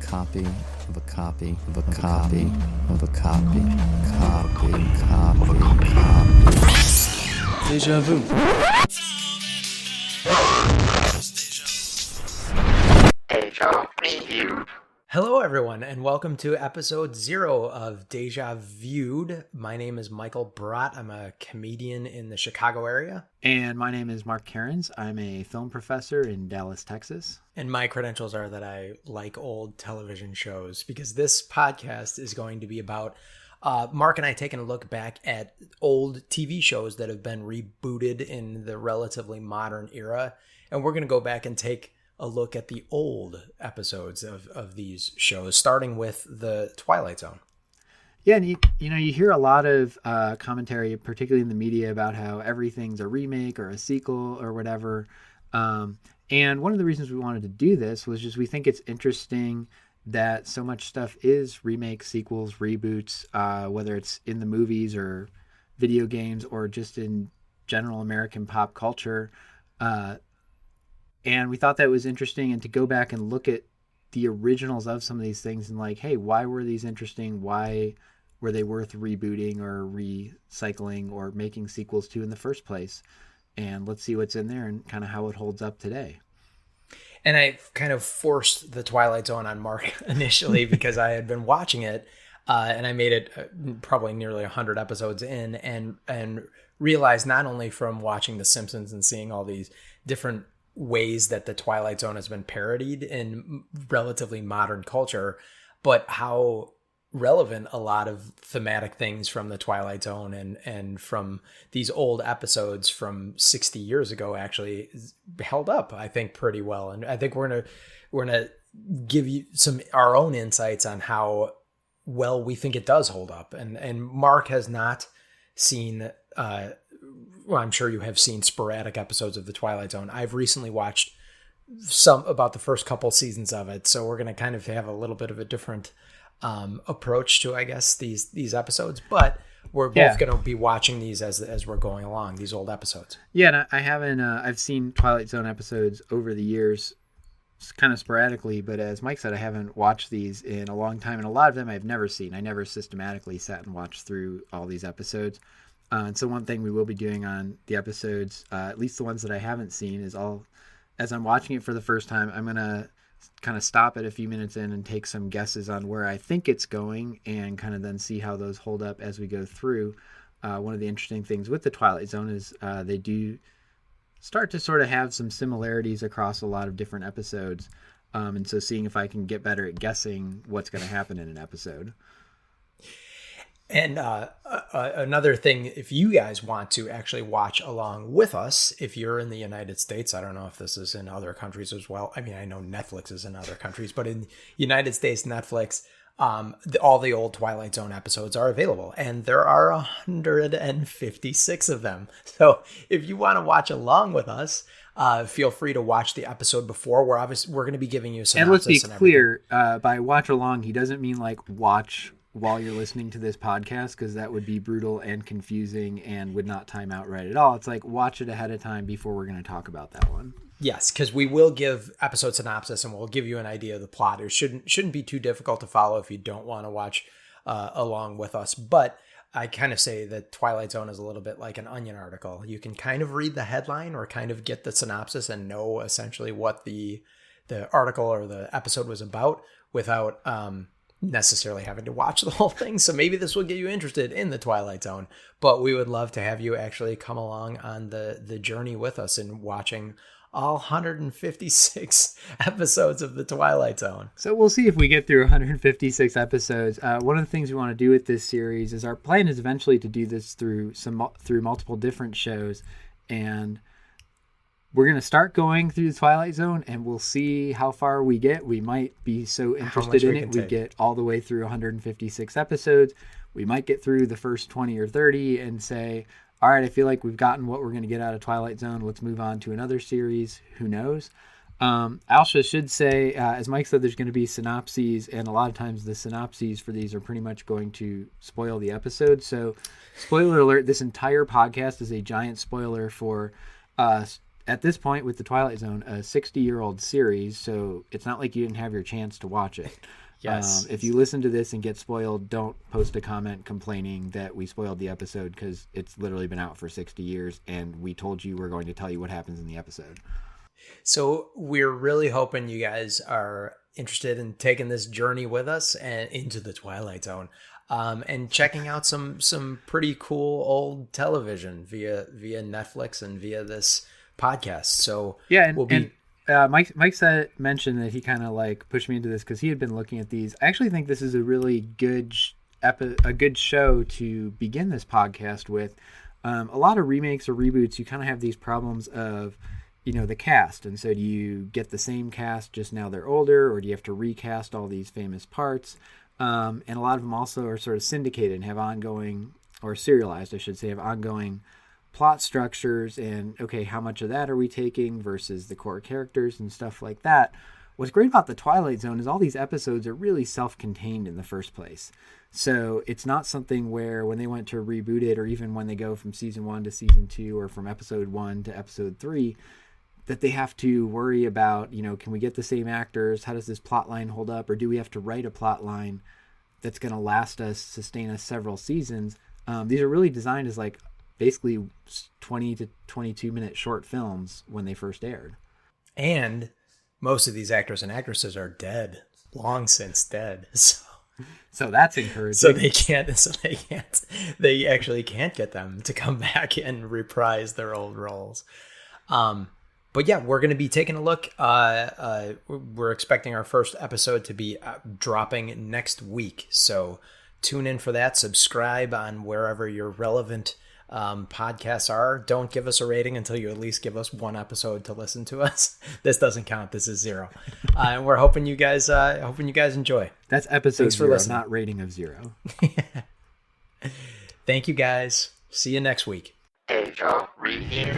copy of a copy of a copy of a copy, copy. Deja vu. Deja Reviewed. Hello, everyone, and welcome to episode 0 of Deja Viewed. My name is Michael Brott. I'm a comedian in the Chicago area. And my name is Mark Cairns. I'm a film professor in Dallas, Texas. And my credentials are that I like old television shows, because this podcast is going to be about Mark and I taking a look back at old TV shows that have been rebooted in the relatively modern era. And we're going to go back and take a look at the old episodes of these shows, starting with the Twilight Zone. Yeah, and you hear a lot of commentary, particularly in the media, about how everything's a remake or a sequel or whatever. And one of the reasons we wanted to do this was just we think it's interesting that so much stuff is remakes, sequels, reboots, whether it's in the movies or video games or just in general American pop culture. And we thought that was interesting, and to go back and look at the originals of some of these things and like, hey, why were these interesting? Why were they worth rebooting or recycling or making sequels to in the first place? And let's see what's in there and kind of how it holds up today. And I kind of forced the Twilight Zone on Mark initially because I had been watching it, and I made it probably nearly 100 episodes in, and realized not only from watching The Simpsons and seeing all these different ways that the Twilight Zone has been parodied in relatively modern culture, but how relevant a lot of thematic things from the Twilight Zone and from these old episodes from 60 years ago actually held up, I think, pretty well. And I think we're gonna give you some our own insights on how well we think it does hold up. And Mark has not seen well, I'm sure you have seen sporadic episodes of The Twilight Zone. I've recently watched some about the first couple seasons of it, so we're going to kind of have a little bit of a different approach to, I guess, these episodes. But we're both going to be watching these as we're going along, these old episodes. Yeah, and I haven't. I've seen Twilight Zone episodes over the years, kind of sporadically. But as Mike said, I haven't watched these in a long time, and a lot of them I've never seen. I never systematically sat and watched through all these episodes. And so one thing we will be doing on the episodes, at least the ones that I haven't seen, is as I'm watching it for the first time, I'm going to kind of stop at a few minutes in and take some guesses on where I think it's going and kind of then see how those hold up as we go through. One of the interesting things with the Twilight Zone is they do start to sort of have some similarities across a lot of different episodes. And so seeing if I can get better at guessing what's going to happen in an episode. And another thing, if you guys want to actually watch along with us, if you're in the United States, I don't know if this is in other countries as well. I mean, I know Netflix is in other countries, but in United States, Netflix, all the old Twilight Zone episodes are available, and there are 156 of them. So if you want to watch along with us, feel free to watch the episode before. We're going to be giving you some. And let's be clear, by watch along, he doesn't mean like watch while you're listening to this podcast, because that would be brutal and confusing and would not time out right at all. It's like watch it ahead of time before we're going to talk about that one. Yes, because we will give episode synopsis and we'll give you an idea of the plot. It shouldn't be too difficult to follow if you don't want to watch along with us. But I kind of say that Twilight Zone is a little bit like an Onion article. You can kind of read the headline or kind of get the synopsis and know essentially what the article or the episode was about without necessarily having to watch the whole thing. So maybe this will get you interested in the Twilight Zone, but we would love to have you actually come along on the journey with us in watching all 156 episodes of the Twilight Zone. So we'll see if we get through 156 episodes. One of the things we want to do with this series is our plan is eventually to do this through multiple different shows, and we're going to start going through the Twilight Zone, and we'll see how far we get. We might be so interested in it, we get all the way through 156 episodes. We might get through the first 20 or 30 and say, all right, I feel like we've gotten what we're going to get out of Twilight Zone. Let's move on to another series. Who knows? I also should say, as Mike said, there's going to be synopses, and a lot of times the synopses for these are pretty much going to spoil the episode. So, spoiler alert, this entire podcast is a giant spoiler for at this point with the Twilight Zone, a 60-year-old series, so it's not like you didn't have your chance to watch it. Yes. If you listen to this and get spoiled, don't post a comment complaining that we spoiled the episode, because it's literally been out for 60 years and we told you we're going to tell you what happens in the episode. So we're really hoping you guys are interested in taking this journey with us and into the Twilight Zone, and checking out some pretty cool old television via Netflix and via this podcast. So yeah, and, we'll be. Mike mentioned that he kind of like pushed me into this because he had been looking at these. I actually think this is a really good good show to begin this podcast with. A lot of remakes or reboots, you kind of have these problems of, the cast. And so do you get the same cast, just now they're older, or do you have to recast all these famous parts? And a lot of them also are sort of syndicated and have ongoing, or serialized, I should say, have ongoing plot structures, and okay, how much of that are we taking versus the core characters and stuff like that. What's great about the Twilight Zone is all these episodes are really self-contained in the first place. So it's not something where when they went to reboot it, or even when they go from season 1 to season 2, or from episode 1 to episode 3, that they have to worry about, can we get the same actors? How does this plot line hold up? Or do we have to write a plot line that's going to sustain us several seasons? These are really designed as like basically 20 to 22 minute short films when they first aired. And most of these actors and actresses are dead, long since dead. So that's encouraging. They actually can't get them to come back and reprise their old roles. But yeah, we're going to be taking a look. We're expecting our first episode to be dropping next week. So tune in for that. Subscribe on wherever your relevant podcasts are. Don't give us a rating until you at least give us one episode to listen to us. This doesn't count. This is 0. And we're hoping you guys enjoy. That's episode Thanks 0, for listening. not rating of 0. Thank you guys. See you next week. Deja review.